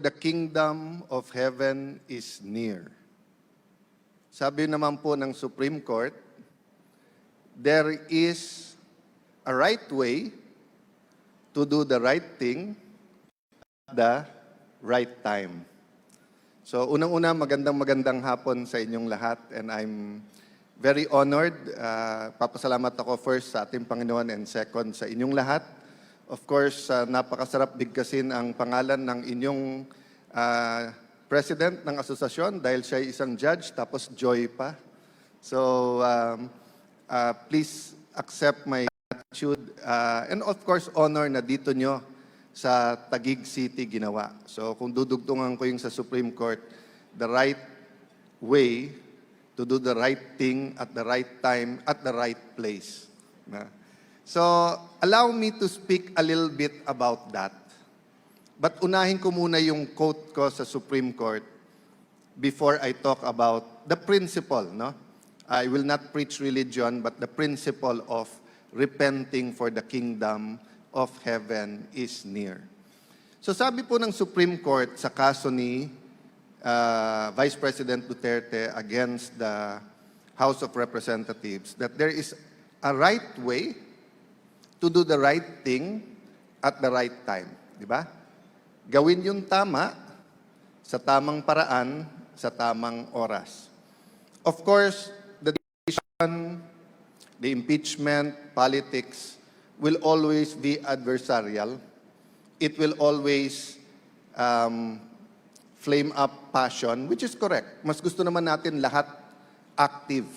the kingdom of heaven is near. Sabi naman po ng Supreme Court, there is a right way to do the right thing at the right time. So unang-una, magandang hapon sa inyong lahat, and I'm very honored. Papasalamat ako first sa ating Panginoon and second sa inyong lahat. Of course, napakasarap bigkasin ang pangalan ng inyong president ng asosasyon dahil siya ay isang judge, tapos Joy pa. So please accept my gratitude and of course honor na dito nyo sa Taguig City ginawa. So kung dudugtungan ko yung sa Supreme Court, the right way to do the right thing at the right time, at the right place. So allow me to speak a little bit about that. But unahin ko muna yung quote ko sa Supreme Court before I talk about the principle. I will not preach religion, but the principle of repenting, for the kingdom of heaven is near. So sabi po ng Supreme Court sa kaso ni Vice President Duterte against the House of Representatives that there is a right way to do the right thing at the right time. Di ba? Gawin yung tama sa tamang paraan, sa tamang oras. Of course, the decision, the impeachment, politics will always be adversarial. It will always flame up passion, which is correct. Mas gusto naman natin lahat active.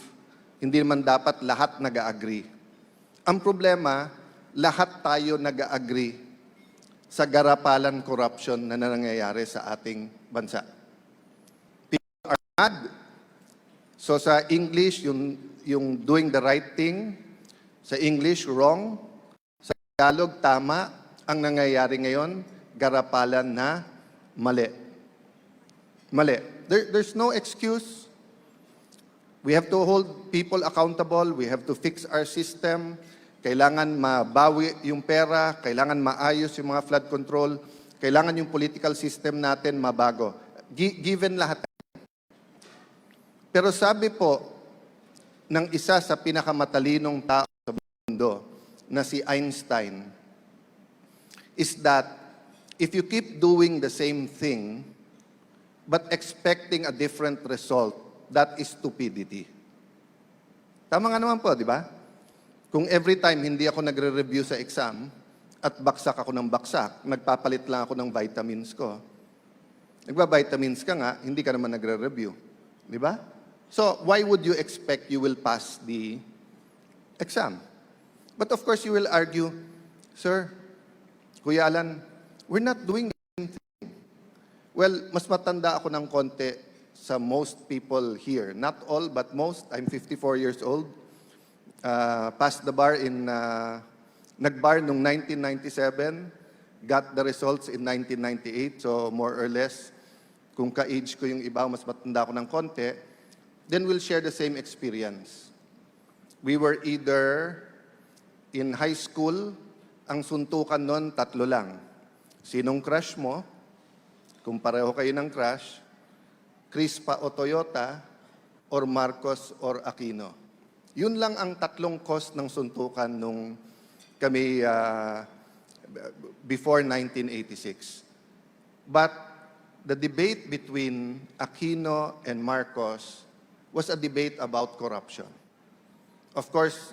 Hindi naman dapat lahat nag-agree. Ang problema, lahat tayo nag-agree sa garapalan corruption na nangyayari sa ating bansa. People are mad. So sa English, yung doing the right thing, sa English, wrong. Sa Tagalog, tama. Ang nangyayari ngayon, garapalan na mali. Mali. There's no excuse. We have to hold people accountable. We have to fix our system. Kailangan mabawi yung pera, kailangan maayos yung mga flood control, kailangan yung political system natin mabago. Given lahat. Pero sabi po ng isa sa pinakamatalinong tao sa mundo na si Einstein is that if you keep doing the same thing but expecting a different result, that is stupidity. Tama nga naman po, di ba? Kung every time hindi ako nagre-review sa exam at baksak ako ng baksak, nagpapalit lang ako ng vitamins ko. Nagba-vitamins ka nga, hindi ka naman nagre-review. Di ba? So, why would you expect you will pass the exam? But of course, you will argue, Sir, Kuya Alan, we're not doing the same thing. Well, mas matanda ako ng konti sa most people here. Not all, but most. I'm 54 years old. Passed the bar nag-bar noong 1997, got the results in 1998, so more or less, kung ka-age ko yung iba, mas matanda ko ng konti, then we'll share the same experience. We were either in high school, ang suntukan nun, 3 lang. Sinong crush mo? Kung pareho kayo ng crush, Crispa o Toyota, or Marcos or Aquino. Yun lang ang 3 cost ng suntukan nung kami before 1986. But the debate between Aquino and Marcos was a debate about corruption. Of course,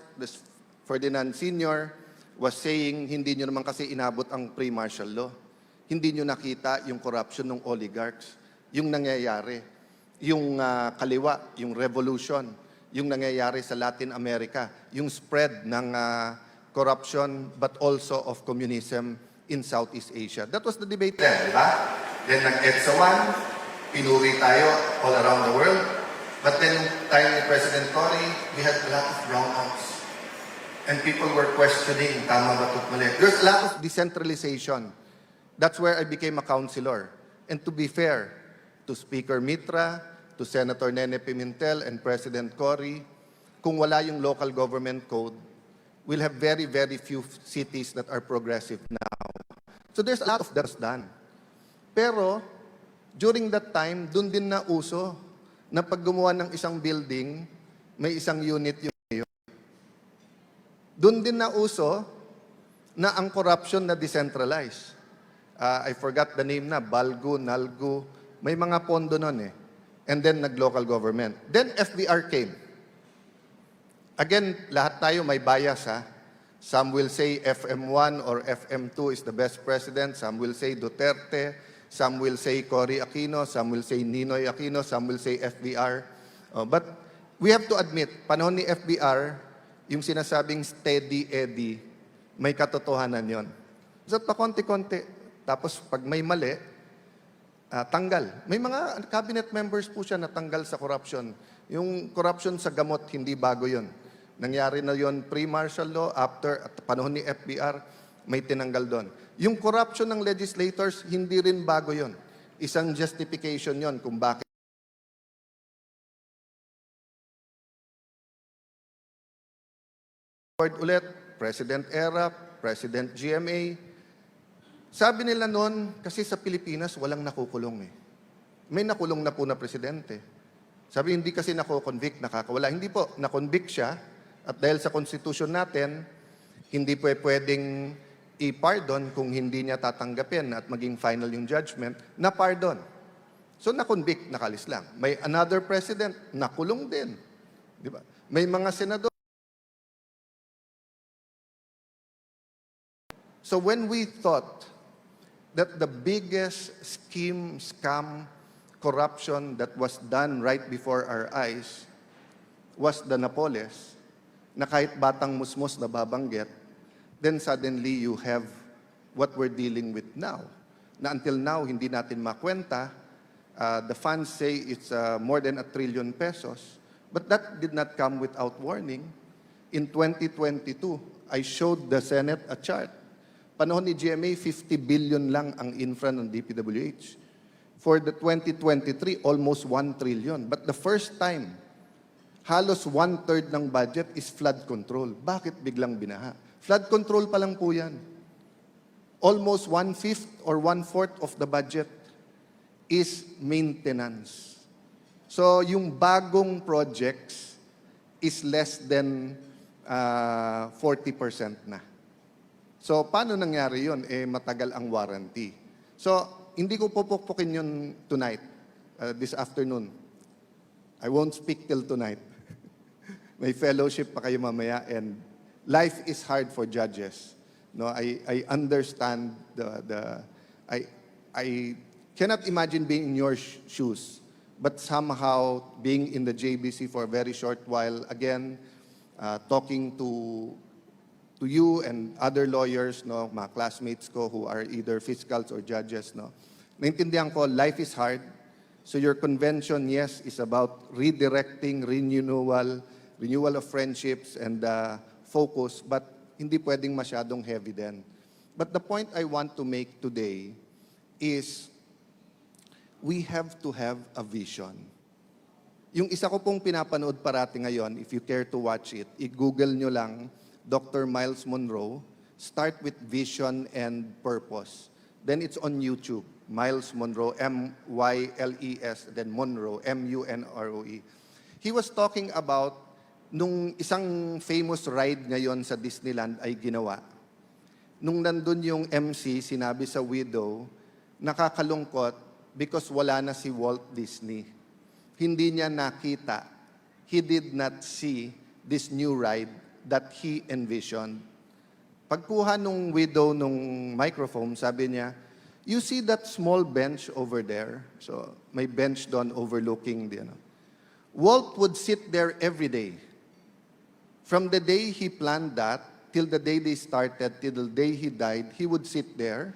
Ferdinand Sr. was saying, hindi nyo naman kasi inabot ang pre-martial law. Hindi nyo nakita yung corruption ng oligarchs, yung nangyayari, yung kaliwa, yung revolution, yung nangyayari sa Latin America, yung spread ng corruption but also of communism in Southeast Asia. That was the debate then, di ba? Then nag-EDSA 1, pinuri tayo all around the world. But then, time ni President Cory, we had a lot of brownouts. And people were questioning, tama ba ito mali? There's a lot of decentralization. That's where I became a counselor. And to be fair to Speaker Mitra, to Senator Nene Pimentel and President Cory, kung wala yung local government code, we'll have very, very few cities that are progressive now. So there's a lot of that's done. Pero During that time, dun din na uso na pag gumawa ng isang building, may isang unit yung mayor. Dun din na uso na ang corruption na decentralized. I forgot the name na, Balgo, Nalgo, may mga pondo nun eh. And then nag-local government. Then FBR came. Again, lahat tayo may bias ha. Some will say FM1 or FM2 is the best president. Some will say Duterte. Some will say Cory Aquino. Some will say Ninoy Aquino. Some will say FBR. But we have to admit, panahon ni FBR, yung sinasabing steady Eddie, may katotohanan yon. So pa konti-konti. Tapos pag may mali, tanggal. May mga cabinet members po siya na tanggal sa corruption. Yung corruption sa gamot, hindi bago yon. Nangyari na yon pre-martial law, after, at panahon ni FBR, may tinanggal doon. Yung corruption ng legislators, hindi rin bago yon. Isang justification yon kung bakit. Ulit, President Era, President GMA. Sabi nila noon, kasi sa Pilipinas, walang nakukulong eh. May nakulong na po na presidente. Sabi, hindi kasi nako-convict, nakakawala. Hindi po, na-convict siya. At dahil sa konstitusyon natin, hindi po pwedeng i-pardon kung hindi niya tatanggapin at maging final yung judgment, na pardon. So na-convict, nakalis lang. May another president, nakulong din. Di ba? May mga senador. So when we thought that the biggest scheme, scam, corruption that was done right before our eyes was the Napoles, na kahit batang musmos na babanggit, then suddenly you have what we're dealing with now. Na until now, hindi natin makwenta. The funds say it's more than 1 trillion pesos. But that did not come without warning. In 2022, I showed the Senate a chart. Panahon ni GMA, 50 billion lang ang infra ng DPWH. For the 2023, almost 1 trillion. But the first time, halos 1/3 ng budget is flood control. Bakit biglang binaha? Flood control pa lang po yan. Almost 1/5 or 1/4 of the budget is maintenance. So yung bagong projects is less than 40% na. So paano nangyari yun? Matagal ang warranty. So hindi ko pupukpukin yun tonight, this afternoon. I won't speak till tonight. May fellowship pa kayo mamaya, and life is hard for judges. No, I understand I cannot imagine being in your shoes, but somehow being in the JBC for a very short while, again, talking to you and other lawyers, no, mga classmates ko who are either fiscals or judges, no. Naintindihan ko, life is hard. So your convention, yes, is about redirecting, renewal of friendships and focus, but hindi pwedeng masyadong heavy din. But the point I want to make today is we have to have a vision. Yung isa ko pong pinapanood parati ngayon, if you care to watch it, i-google nyo lang, Dr. Miles Monroe, start with vision and purpose. Then it's on YouTube, Miles Monroe, M-Y-L-E-S, then Monroe, M-U-N-R-O-E. He was talking about nung isang famous ride ngayon sa Disneyland ay ginawa. Nung nandun yung MC, sinabi sa widow, nakakalungkot because wala na si Walt Disney. Hindi niya nakita. He did not see this new ride that he envisioned. Pagkuha nung widow nung microphone, sabi niya, you see that small bench over there? So may bench doon overlooking the Walt would sit there every day. From the day he planned that, till the day they started, till the day he died, he would sit there.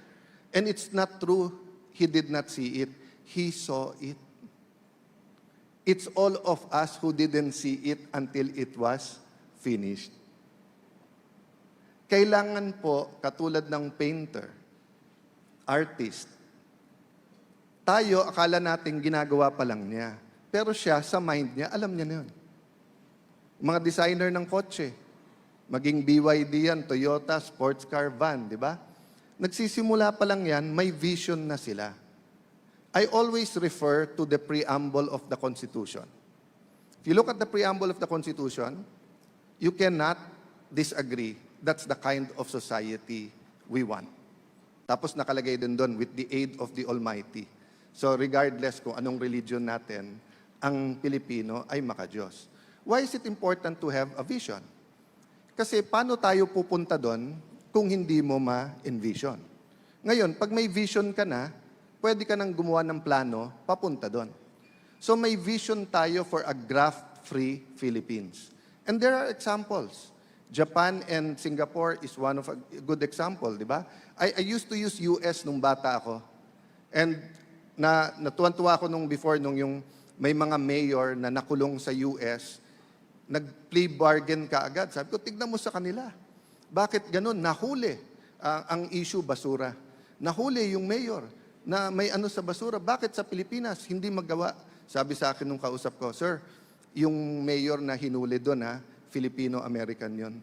And it's not true, he did not see it. He saw it. It's all of us who didn't see it until it was finished. Kailangan po, katulad ng painter, artist, tayo, akala natin ginagawa pa lang niya. Pero siya, sa mind niya, alam niya na yun. Mga designer ng kotse, maging BYD yan, Toyota, sports car, van, di ba? Nagsisimula pa lang yan, may vision na sila. I always refer to the preamble of the Constitution. If you look at the preamble of the Constitution, you cannot disagree. That's the kind of society we want. Tapos nakalagay din doon, with the aid of the Almighty. So regardless kung anong religion natin, ang Pilipino ay makadiyos. Why is it important to have a vision? Kasi paano tayo pupunta doon kung hindi mo ma-envision? Ngayon, pag may vision ka na, pwede ka nang gumawa ng plano papunta doon. So may vision tayo for a graft-free Philippines. And there are examples. Japan and Singapore is one of a good example, di ba? I used to use US nung bata ako. And natuwan-tuwa ako nung before, nung yung may mga mayor na nakulong sa US, nag-plea bargain ka agad. Sabi ko, tignan mo sa kanila. Bakit ganun? Nahuli ang issue basura. Nahuli yung mayor na may ano sa basura. Bakit sa Pilipinas hindi magawa? Sabi sa akin nung kausap ko, Sir, yung mayor na hinuli doon, Filipino-American yun.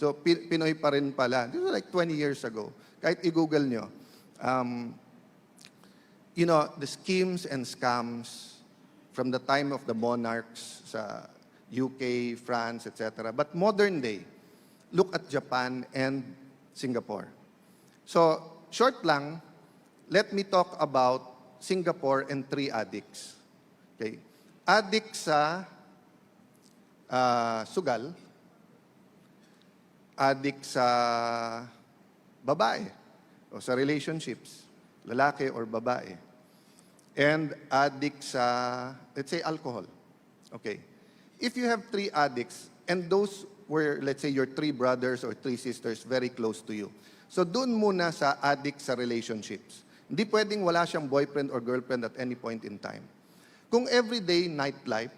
So, Pinoy pa rin pala. This was like 20 years ago. Kahit i-google nyo, you know, the schemes and scams from the time of the monarchs sa UK, France, etc. But modern day, look at Japan and Singapore. So, short lang, let me talk about Singapore and 3 addicts. Okay? Addict sa sugal, addict sa babae o sa relationships, lalaki or babae, and addict sa, let's say, alcohol. Okay. If you have 3 addicts, and those were, let's say, your 3 brothers or 3 sisters very close to you. So doon muna sa addict sa relationships. Hindi pwedeng wala siyang boyfriend or girlfriend at any point in time. Kung everyday nightlife,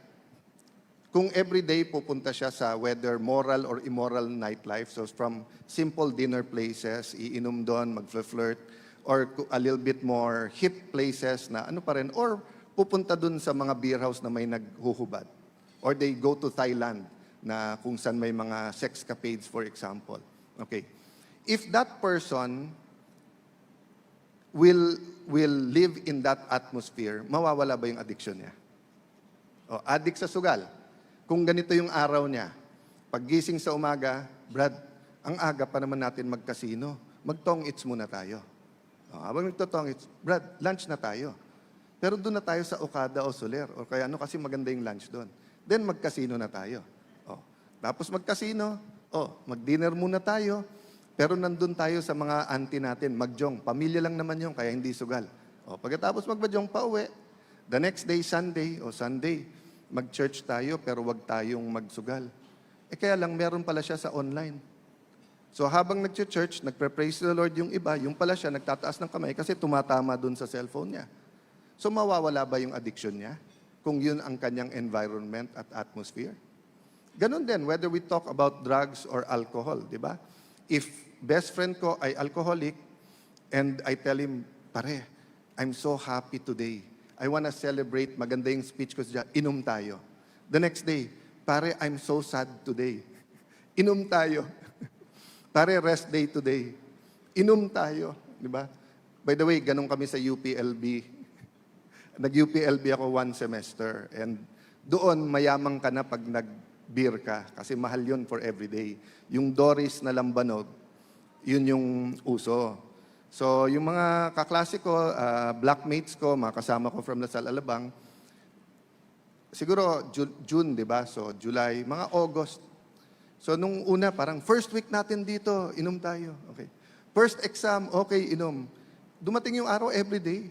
kung everyday pupunta siya sa whether moral or immoral nightlife, so from simple dinner places, iinom doon, mag-flirt, or a little bit more hip places na ano pa rin, or pupunta doon sa mga beer house na may naghuhubad. Or they go to Thailand na kung saan may mga sexcapades, for example. Okay. If that person will live in that atmosphere, mawawala ba yung addiction niya? O, addict sa sugal. Kung ganito yung araw niya, paggising sa umaga, Brad, ang aga pa naman natin magkasino. Mag-tong-its muna tayo. O, habang nagtotong-its, Brad, lunch na tayo. Pero doon na tayo sa Okada o Soler. O kaya ano kasi maganda yung lunch doon. Then magkasino na tayo. O, tapos magkasino, mag-dinner muna tayo. Pero nandun tayo sa mga auntie natin, magjong. Pamilya lang naman yun, kaya hindi sugal. O, pagkatapos magbajong pa uwi, the next day, Sunday, mag-church tayo, pero wag tayong magsugal. Kaya lang, meron pala siya sa online. So habang nag-church, nagpre-praise the Lord yung iba, yung pala siya, nagtataas ng kamay kasi tumatama dun sa cellphone niya. So mawawala ba yung addiction niya? Kung yun ang kanyang environment at atmosphere? Ganon din, whether we talk about drugs or alcohol, di ba? If best friend ko ay alcoholic, and I tell him, pare, I'm so happy today. I wanna celebrate, maganda yung speech ko siya, inom tayo. The next day, pare, I'm so sad today. Inom tayo. Pare, rest day today. Inom tayo. Di ba? By the way, ganun kami sa UPLB. Nag-UPLB ako 1 semester. And doon, mayamang ka na pag nag-beer ka. Kasi mahal yun for everyday. Yung Doris na lambanog, yun yung uso. So, yung mga kaklase ko, blackmates ko, mga kasama ko from Lasal Alabang, siguro June, di ba? So, July, mga August. So, nung una, parang first week natin dito, inom tayo. Okay. First exam, okay, inom. Dumating yung araw everyday.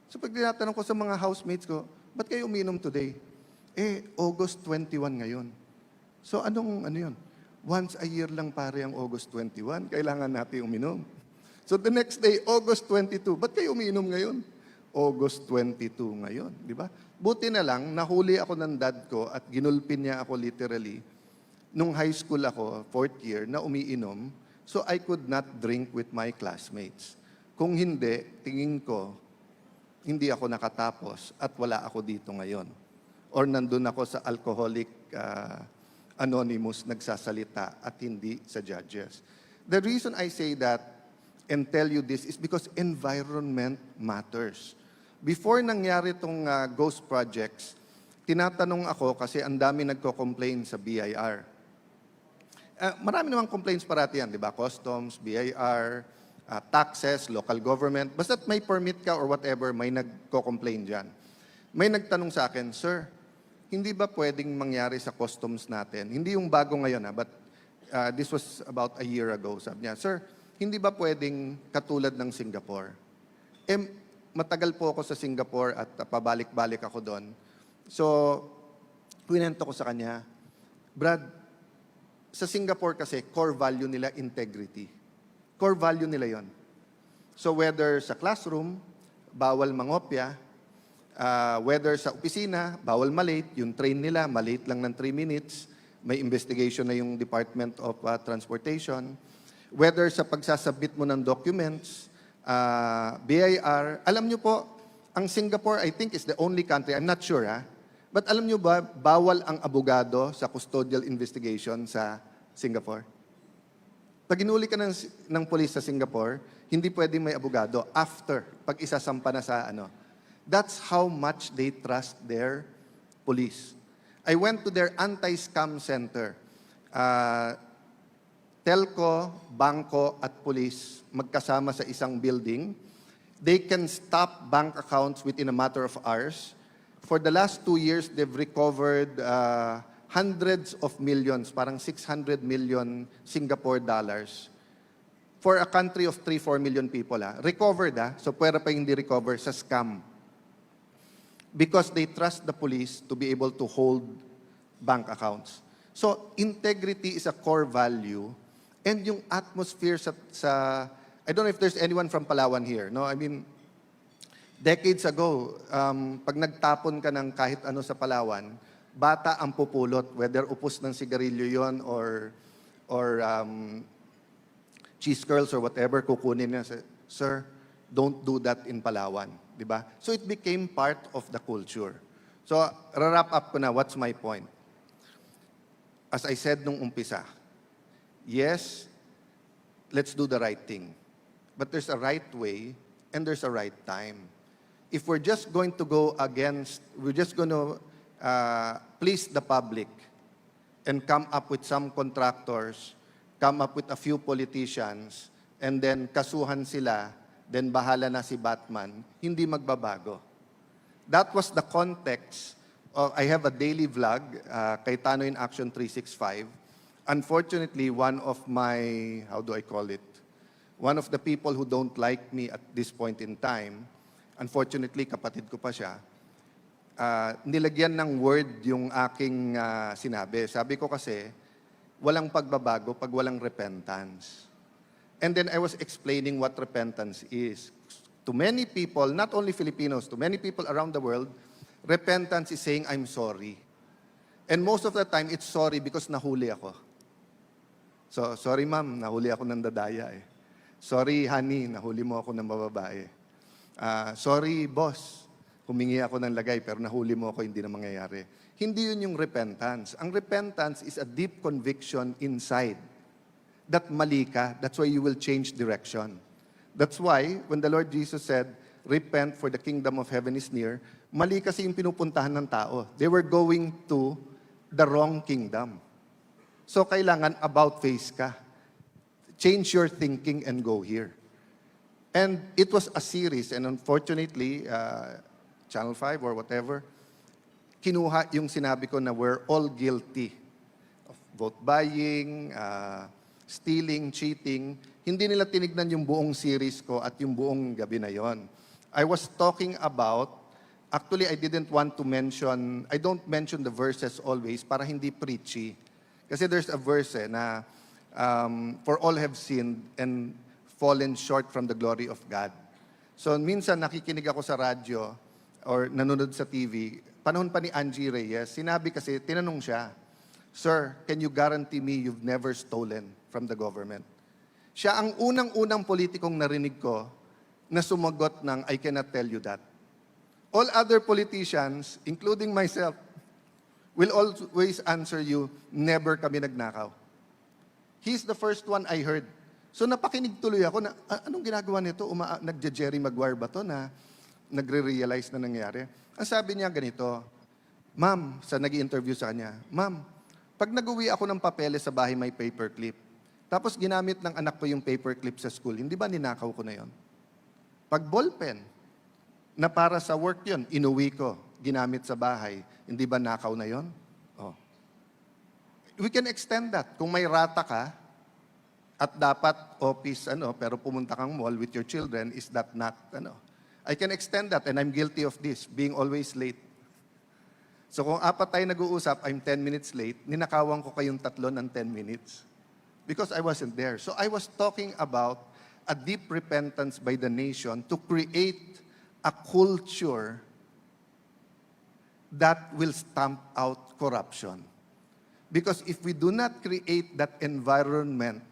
So, pag tinatanong ko sa mga housemates ko, ba't kayo uminom today? August 21 ngayon. So, ano yun? Once a year lang pare ang August 21, kailangan natin uminom. So the next day, August 22, ba't kayo umiinom ngayon? August 22 ngayon, di ba? Buti na lang, nahuli ako ng dad ko at ginulpin niya ako literally. Nung high school ako, 4th year, na umiinom, so I could not drink with my classmates. Kung hindi, tingin ko, hindi ako nakatapos at wala ako dito ngayon. Or nandun ako sa alcoholic anonymous nagsasalita at hindi sa judges. The reason I say that and tell you this is because environment matters. Before nangyari itong ghost projects, tinatanong ako kasi ang dami nagko-complain sa BIR. Marami namang complaints parati yan, di ba? Customs, BIR, taxes, local government. Basta't may permit ka or whatever, may nagko-complain dyan. May nagtanong sa akin, Sir, hindi ba pwedeng mangyari sa customs natin? Hindi yung bago ngayon, but this was about a year ago. Sabi niya, Sir, hindi ba pwedeng katulad ng Singapore? Matagal po ako sa Singapore at pabalik-balik ako doon. So, kwento ko sa kanya, Brad, sa Singapore kasi, core value nila integrity. Core value nila yon. So whether sa classroom, bawal mangopya, whether sa opisina, bawal malate, yung train nila, malate lang ng 3 minutes, may investigation na yung Department of Transportation, whether sa pagsasubmit mo ng documents, BIR, alam nyo po, ang Singapore, I think, is the only country, I'm not sure, but alam nyo ba, bawal ang abogado sa custodial investigation sa Singapore? Pag inuli ka ng police sa Singapore, hindi pwedeng may abogado after, pag isasampa na sa ano. That's how much they trust their police. I went to their anti-scam center. Telco, bangko, at police magkasama sa isang building. They can stop bank accounts within a matter of hours. For the last 2 years, they've recovered hundreds of millions, parang 600 million Singapore dollars. For a country of 3-4 million people, recovered, so pwera pa hindi recover sa scam. Because they trust the police to be able to hold bank accounts. So, integrity is a core value, and yung atmosphere sa I don't know if there's anyone from Palawan here, no? I mean, decades ago, pag nagtapon ka ng kahit ano sa Palawan, bata ang pupulot, whether upos ng sigarilyo yon or cheese curls or whatever, kukunin niya. Sir, don't do that in Palawan. Diba? So it became part of the culture. So, wrap up ko na, what's my point? As I said nung umpisa, yes, let's do the right thing. But there's a right way and there's a right time. If we're just going to go against, we're just going to please the public and come up with some contractors, come up with a few politicians, and then kasuhan sila, then bahala na si Batman, hindi magbabago. That was the context of, I have a daily vlog, kay Tano in Action 365. Unfortunately, one of my, how do I call it? One of the people who don't like me at this point in time, unfortunately, kapatid ko pa siya, nilagyan ng word yung aking sinabi. Sabi ko kasi, walang pagbabago pag walang repentance. And then I was explaining what repentance is. To many people, not only Filipinos, to many people around the world, repentance is saying, I'm sorry. And most of the time, it's sorry because nahuli ako. So, sorry ma'am, nahuli ako ng dadaya eh. Sorry honey, nahuli mo ako ng bababae. Sorry boss, humingi ako ng lagay pero nahuli mo ako, hindi na mangyayari. Hindi yun yung repentance. Ang repentance is a deep conviction inside that mali ka. That's why you will change direction. That's why when the Lord Jesus said, repent for the kingdom of heaven is near, mali kasi yung pinupuntahan ng tao. They were going to the wrong kingdom. So kailangan about face ka. Change your thinking and go here. And it was a series, and unfortunately, Channel 5 or whatever, kinuha yung sinabi ko na we're all guilty of vote buying, stealing, cheating. Hindi nila tinignan yung buong series ko at yung buong gabi na yon. I was talking about, actually I didn't want to mention, I don't mention the verses always para hindi preachy. Kasi there's a verse na, for all have sinned and fallen short from the glory of God. So minsan nakikinig ako sa radyo or nanonood sa TV, panahon pa ni Angie Reyes, sinabi kasi, tinanong siya, Sir, can you guarantee me you've never stolen from the government? Siya ang unang-unang politikong narinig ko na sumagot ng, I cannot tell you that. All other politicians, including myself, will always answer you, never kami nagnakaw. He's the first one I heard. So napakinig tuloy ako na, anong ginagawa nito? Nagje-Jerry Maguire ba to na nagre-realize na nangyari. Ang sabi niya ganito, Ma'am, sa nag-interview sa kanya, Ma'am, pag nag-uwi ako ng papeles sa bahay may paperclip, tapos ginamit ng anak ko yung paperclip sa school, hindi ba ninakaw ko na yon? Pag ballpen, na para sa work yon, inuwi ko, ginamit sa bahay, hindi ba nakaw na yon? Oh. We can extend that. Kung may rata ka, at dapat office, pero pumunta kang mall with your children, is that not, I can extend that, and I'm guilty of this, being always late. So kung apat tayo nag-uusap, I'm 10 minutes late, ninakawan ko kayong tatlo ng 10 minutes. Because I wasn't there. So I was talking about a deep repentance by the nation to create a culture that will stamp out corruption. Because if we do not create that environment,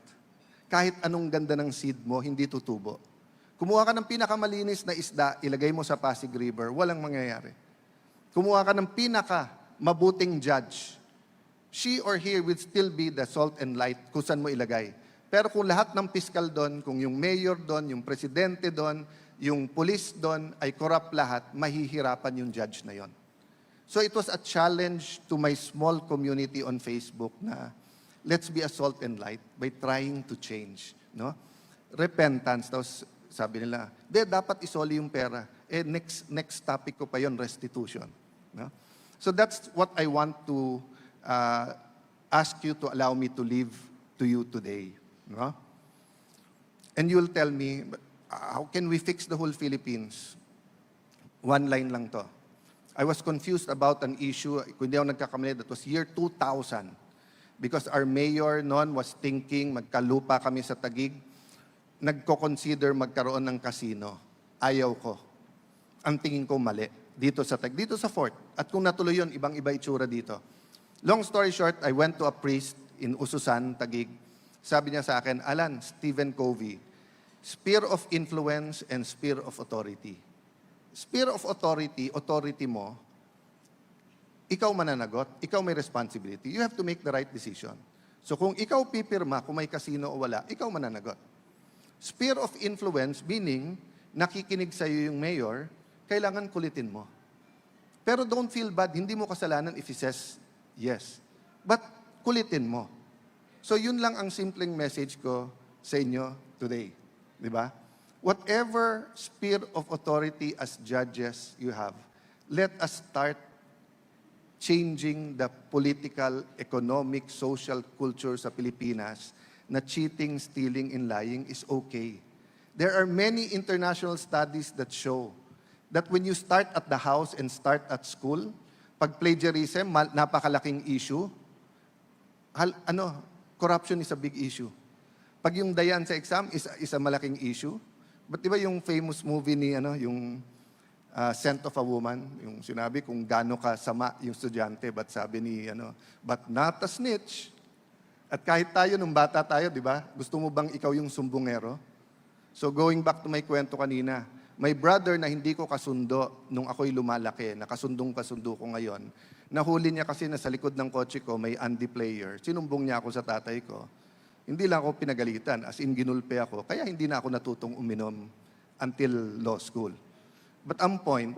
kahit anong ganda ng seed mo, hindi tutubo. Kumuha ka ng pinakamalinis na isda, ilagay mo sa Pasig River, walang mangyayari. Kumuha ka ng pinaka-mabuting judge, she or he will still be the salt and light kung saan mo ilagay. Pero kung lahat ng piskal doon, kung yung mayor doon, yung presidente doon, yung police doon, ay corrupt lahat, mahihirapan yung judge na yon. So it was a challenge to my small community on Facebook na let's be a salt and light by trying to change. No? Repentance. Tapos sabi nila, dapat isoli yung pera. Next topic ko pa yon, restitution. No? So that's what I want to ask you to allow me to leave to you today. No? And you'll tell me, how can we fix the whole Philippines? One line lang to. I was confused about an issue, kung hindi ako nagkakamali, that was year 2000. Because our mayor noon was thinking, magkalupa kami sa Taguig, nagko-consider magkaroon ng casino. Ayaw ko. Ang tingin ko mali. Dito sa Fort. At kung natuloy yun, ibang-iba itsura dito. Long story short, I went to a priest in Ususan, Taguig. Sabi niya sa akin, Alan, Stephen Covey, sphere of influence and sphere of authority. Sphere of authority, authority mo, ikaw mananagot, ikaw may responsibility. You have to make the right decision. So kung ikaw pipirma, kung may casino o wala, ikaw mananagot. Sphere of influence, meaning, nakikinig sa iyo yung mayor, kailangan kulitin mo. Pero don't feel bad, hindi mo kasalanan if he says yes. But kulitin mo. So yun lang ang simpleng message ko sa inyo today. Di ba? Whatever sphere of authority as judges you have, let us start changing the political, economic, social culture sa Pilipinas na cheating, stealing, and lying is okay. There are many international studies that show that when you start at the house and start at school, pag plagiarism, napakalaking issue. Corruption is a big issue. Pag yung dayan sa exam is a malaking issue. But di ba yung famous movie ni yung Scent of a Woman, yung sinabi kung gaano ka sama yung estudyante, but sabi ni but not a snitch. At kahit tayo nung bata tayo, di ba? Gusto mo bang ikaw yung sumbongero? So going back to my kwento kanina, my brother na hindi ko kasundo nung ako'y lumalaki, nakasundong-kasundo ko ngayon, nahuli niya kasi na sa likod ng kotse ko may Andy player. Sinumbong niya ako sa tatay ko. Hindi lang ako pinagalitan, as in ginulpe ako, kaya hindi na ako natutong uminom until law school. But ang point,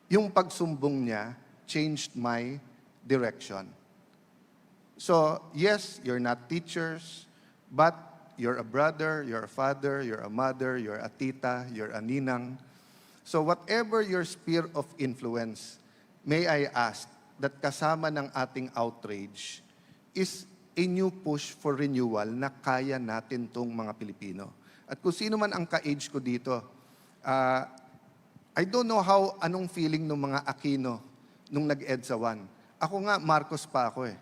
yung pagsumbong niya changed my direction. So, yes, you're not teachers, but you're a brother, you're a father, you're a mother, you're a tita, you're a ninang. So whatever your sphere of influence, may I ask that kasama ng ating outrage is a new push for renewal na kaya natin tong mga Pilipino. At kung sino man ang ka-age ko dito, I don't know anong feeling ng mga Aquino nung nag-EDSA 1. Ako nga, Marcos pa ako eh.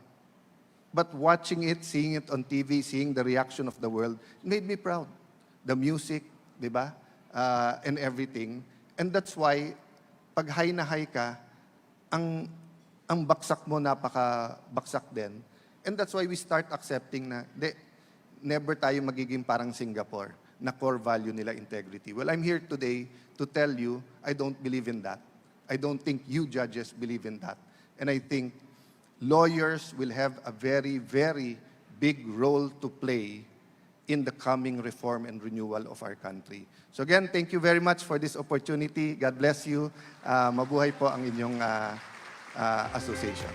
But watching it, seeing it on TV, seeing the reaction of the world, made me proud. The music, di ba? And everything. And that's why, pag high na high ka, ang baksak mo napaka-baksak din. And that's why we start accepting na, never tayo magiging parang Singapore, na core value nila integrity. Well, I'm here today to tell you, I don't believe in that. I don't think you judges believe in that. And I think lawyers will have a very, very big role to play in the coming reform and renewal of our country. So again, thank you very much for this opportunity. God bless you. Mabuhay po ang inyong association.